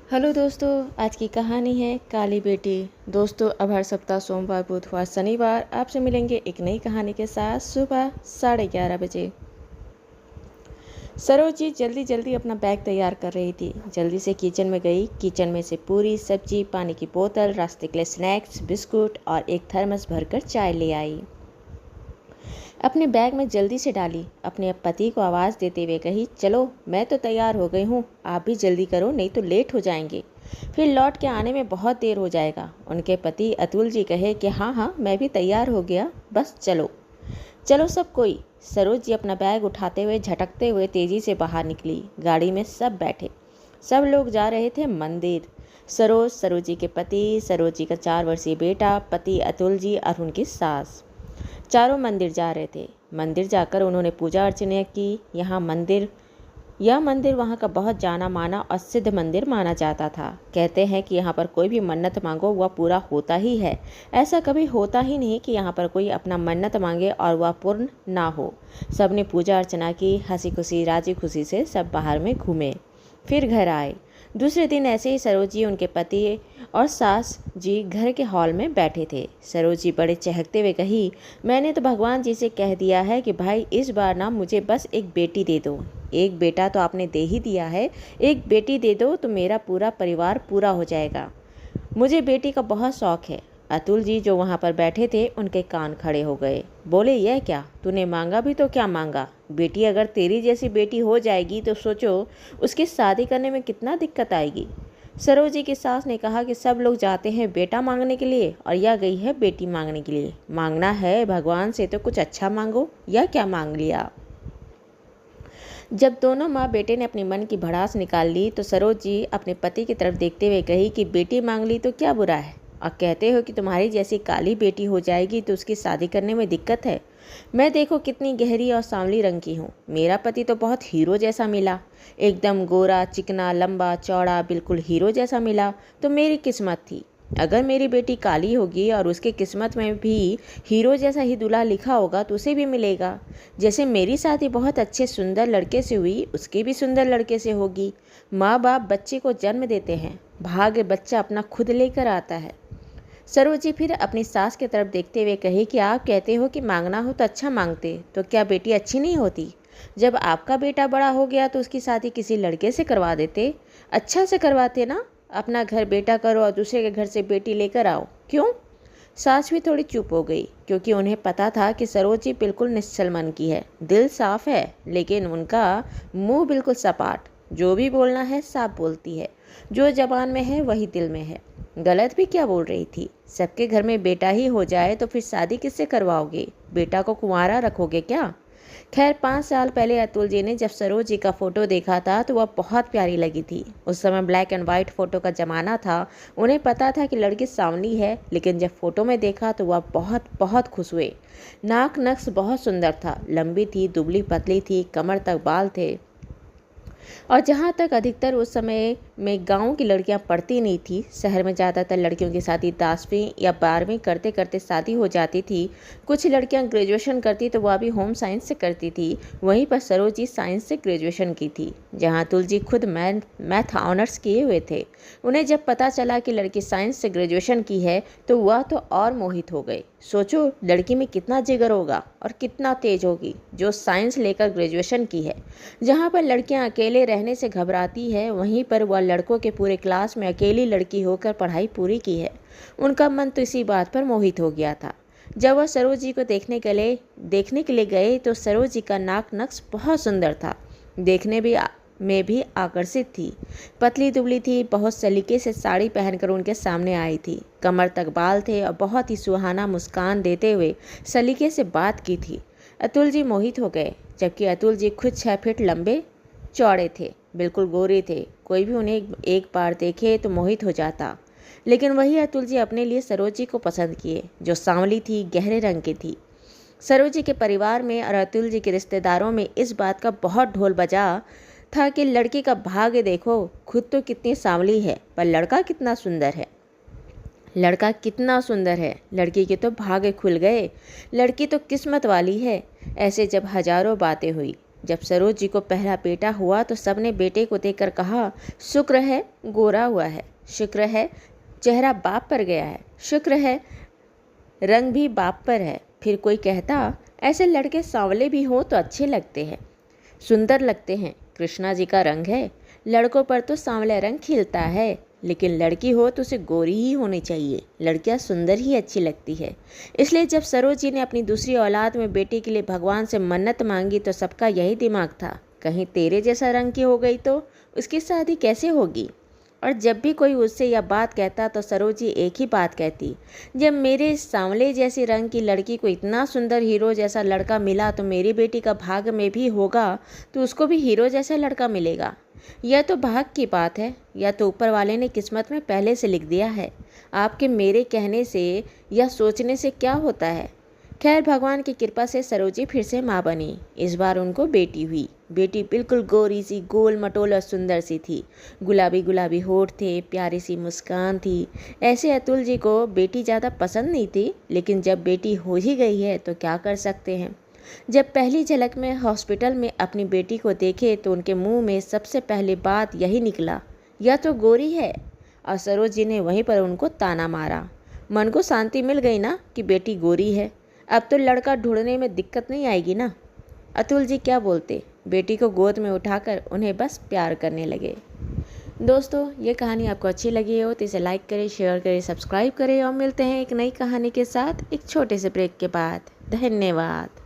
Hello दोस्तों, आज की कहानी है काली बेटी। दोस्तों, अब हर सप्ताह सोमवार, बुधवार, शनिवार आपसे मिलेंगे एक नई कहानी के साथ सुबह 11:30 बजे। सरोज जी जल्दी जल्दी अपना बैग तैयार कर रही थी। जल्दी से किचन में गई। किचन में से पूरी सब्जी, पानी की बोतल, रास्ते के लिए स्नैक्स, बिस्कुट और एक थर्मस भरकर चाय ले आई। अपने बैग में जल्दी से डाली। अपने पति को आवाज़ देते हुए कही, चलो मैं तो तैयार हो गई हूँ, आप भी जल्दी करो नहीं तो लेट हो जाएंगे, फिर लौट के आने में बहुत देर हो जाएगा। उनके पति अतुल जी कहे कि हाँ हाँ मैं भी तैयार हो गया, बस चलो चलो सब कोई। सरोज जी अपना बैग उठाते हुए झटकते हुए तेजी से बाहर निकली। गाड़ी में सब बैठे। सब लोग जा रहे थे मंदिर। सरोज जी के पति, सरोज जी का 4 वर्षीय बेटा, पति अतुल जी और उनकी सास, चारों मंदिर जा रहे थे। मंदिर जाकर उन्होंने पूजा अर्चना की। यह मंदिर वहाँ का बहुत जाना माना और सिद्ध मंदिर माना जाता था। कहते हैं कि यहाँ पर कोई भी मन्नत मांगो वह पूरा होता ही है। ऐसा कभी होता ही नहीं कि यहाँ पर कोई अपना मन्नत मांगे और वह पूर्ण ना हो। सबने पूजा अर्चना की। हंसी खुशी राजी खुशी से सब बाहर में घूमे, फिर घर आए। दूसरे दिन ऐसे ही सरोज जी, उनके पति और सास जी घर के हॉल में बैठे थे। सरोज जी बड़े चहकते हुए कही, मैंने तो भगवान जी से कह दिया है कि भाई इस बार ना मुझे बस एक बेटी दे दो। एक बेटा तो आपने दे ही दिया है, एक बेटी दे दो तो मेरा पूरा परिवार पूरा हो जाएगा। मुझे बेटी का बहुत शौक है। अतुल जी जो वहाँ पर बैठे थे उनके कान खड़े हो गए। बोले, यह क्या, तूने मांगा भी तो क्या मांगा? बेटी अगर तेरी जैसी बेटी हो जाएगी तो सोचो उसकी शादी करने में कितना दिक्कत आएगी। सरोज जी की सास ने कहा कि सब लोग जाते हैं बेटा मांगने के लिए और यह गई है बेटी मांगने के लिए। मांगना है भगवान से तो कुछ अच्छा मांगो, यह क्या मांग लिया। जब दोनों माँ बेटे ने अपनी मन की भड़ास निकाल ली तो सरोज जी अपने पति की तरफ देखते हुए कही कि बेटी मांग ली तो क्या बुरा है, और कहते हो कि तुम्हारी जैसी काली बेटी हो जाएगी तो उसकी शादी करने में दिक्कत है। मैं देखो कितनी गहरी और सांवली रंग की हूँ। मेरा पति तो बहुत हीरो जैसा मिला, एकदम गोरा चिकना लंबा चौड़ा, बिल्कुल हीरो जैसा मिला तो मेरी किस्मत थी। अगर मेरी बेटी काली होगी और उसके किस्मत में भी हीरो जैसा ही दूल्हा लिखा होगा तो उसे भी मिलेगा। जैसे मेरी शादी बहुत अच्छे सुंदर लड़के से हुई, उसकी भी सुंदर लड़के से होगी। माँ बाप बच्चे को जन्म देते हैं, भाग्य बच्चा अपना खुद लेकर आता है। सरोज जी फिर अपनी सास की तरफ देखते हुए कही कि आप कहते हो कि मांगना हो तो अच्छा मांगते, तो क्या बेटी अच्छी नहीं होती? जब आपका बेटा बड़ा हो गया तो उसकी शादी किसी लड़के से करवा देते, अच्छा से करवाते ना। अपना घर बेटा करो और दूसरे के घर से बेटी लेकर आओ, क्यों? सास भी थोड़ी चुप हो गई, क्योंकि उन्हें पता था कि सरोज जी बिल्कुल निश्चल मन की है। दिल साफ है लेकिन उनका मुंह बिल्कुल सपाट। जो भी बोलना है साफ बोलती है, जो जबान में है वही दिल में है। गलत भी क्या बोल रही थी? सबके घर में बेटा ही हो जाए तो फिर शादी किससे करवाओगे? बेटा को कुंवारा रखोगे क्या? खैर 5 साल पहले अतुल जी ने जब सरोज जी का फ़ोटो देखा था तो वह बहुत प्यारी लगी थी। उस समय ब्लैक एंड वाइट फ़ोटो का ज़माना था। उन्हें पता था कि लड़की सांवली है, लेकिन जब फ़ोटो में देखा तो वह बहुत बहुत खुश हुए। नाक नक्श बहुत सुंदर था, लंबी थी, दुबली पतली थी, कमर तक बाल थे। और जहाँ तक अधिकतर उस समय में गांव की लड़कियां पढ़ती नहीं थी। शहर में ज़्यादातर लड़कियों की शादी 10वीं या 12वीं करते करते शादी हो जाती थी। कुछ लड़कियां ग्रेजुएशन करती तो वह भी होम साइंस से करती थी। वहीं पर सरोज जी साइंस से ग्रेजुएशन की थी, जहाँ अतुल जी खुद मैथ ऑनर्स किए हुए थे। उन्हें जब पता चला कि लड़की साइंस से ग्रेजुएशन की है तो वह तो और मोहित हो गए। सोचो लड़की में कितना जिगर होगा और कितना तेज होगी जो साइंस लेकर ग्रेजुएशन की है। जहाँ पर लड़कियाँ अकेले रहने से घबराती है, वहीं पर वह लड़कों के पूरे क्लास में अकेली लड़की होकर पढ़ाई पूरी की है। उनका मन तो इसी बात पर मोहित हो गया था। जब वह सरोज जी को देखने के लिए गए तो सरोज जी का नाक नक्श बहुत सुंदर था, देखने में भी आकर्षित थी। पतली दुबली थी, बहुत सलीके से साड़ी पहनकर उनके सामने आई थी। कमर तक बाल थे और बहुत ही सुहाना मुस्कान देते हुए सलीके से बात की थी। अतुल जी मोहित हो गए, जबकि अतुल जी खुद 6 फीट लंबे चौड़े थे, बिल्कुल गोरे थे। कोई भी उन्हें एक बार देखे तो मोहित हो जाता। लेकिन वही अतुल जी अपने लिए सरोज जी को पसंद किए, जो सांवली थी, गहरे रंग की थी। सरोज जी के परिवार में और अतुल जी के रिश्तेदारों में इस बात का बहुत ढोल बजा था कि लड़की का भाग्य देखो, खुद तो कितनी सांवली है पर लड़का कितना सुंदर है। लड़का कितना सुंदर है, लड़की के तो भाग्य खुल गए, लड़की तो किस्मत वाली है। ऐसे जब हजारों बातें हुई, जब सरोज जी को पहला बेटा हुआ तो सबने बेटे को देखकर कहा, शुक्र है गोरा हुआ है, शुक्र है चेहरा बाप पर गया है, शुक्र है रंग भी बाप पर है। फिर कोई कहता, ऐसे लड़के सांवले भी हों तो अच्छे लगते हैं, सुंदर लगते हैं, कृष्णा जी का रंग है। लड़कों पर तो सांवला रंग खिलता है, लेकिन लड़की हो तो उसे गोरी ही होनी चाहिए, लड़कियां सुंदर ही अच्छी लगती है। इसलिए जब सरोज जी ने अपनी दूसरी औलाद में बेटे के लिए भगवान से मन्नत मांगी तो सबका यही दिमाग था, कहीं तेरे जैसा रंग की हो गई तो उसकी शादी कैसे होगी। और जब भी कोई उससे यह बात कहता तो सरोज जी एक ही बात कहती, जब मेरे सांवले जैसे रंग की लड़की को इतना सुंदर हीरो जैसा लड़का मिला तो मेरी बेटी का भाग्य में भी होगा तो उसको भी हीरो जैसा लड़का मिलेगा। यह तो भाग्य की बात है, या तो ऊपर वाले ने किस्मत में पहले से लिख दिया है। आपके मेरे कहने से या सोचने से क्या होता है। खैर भगवान की कृपा से सरोजी फिर से माँ बनी। इस बार उनको बेटी हुई। बेटी बिल्कुल गोरी सी, गोल मटोल और सुंदर सी थी। गुलाबी गुलाबी होठ थे, प्यारी सी मुस्कान थी। ऐसे अतुल जी को बेटी ज़्यादा पसंद नहीं थी, लेकिन जब बेटी हो ही गई है तो क्या कर सकते हैं। जब पहली झलक में हॉस्पिटल में अपनी बेटी को देखे तो उनके मुंह में सबसे पहले बात यही निकला, यह तो गोरी है। और सरोज जी ने वहीं पर उनको ताना मारा। मन को शांति मिल गई ना कि बेटी गोरी है, अब तो लड़का ढूंढने में दिक्कत नहीं आएगी ना। अतुल जी क्या बोलते, बेटी को गोद में उठाकर उन्हें बस प्यार करने लगे। दोस्तों ये कहानी आपको अच्छी लगी हो तो इसे लाइक करें, शेयर करें, सब्सक्राइब करें और मिलते हैं एक नई कहानी के साथ एक छोटे से ब्रेक के बाद। धन्यवाद।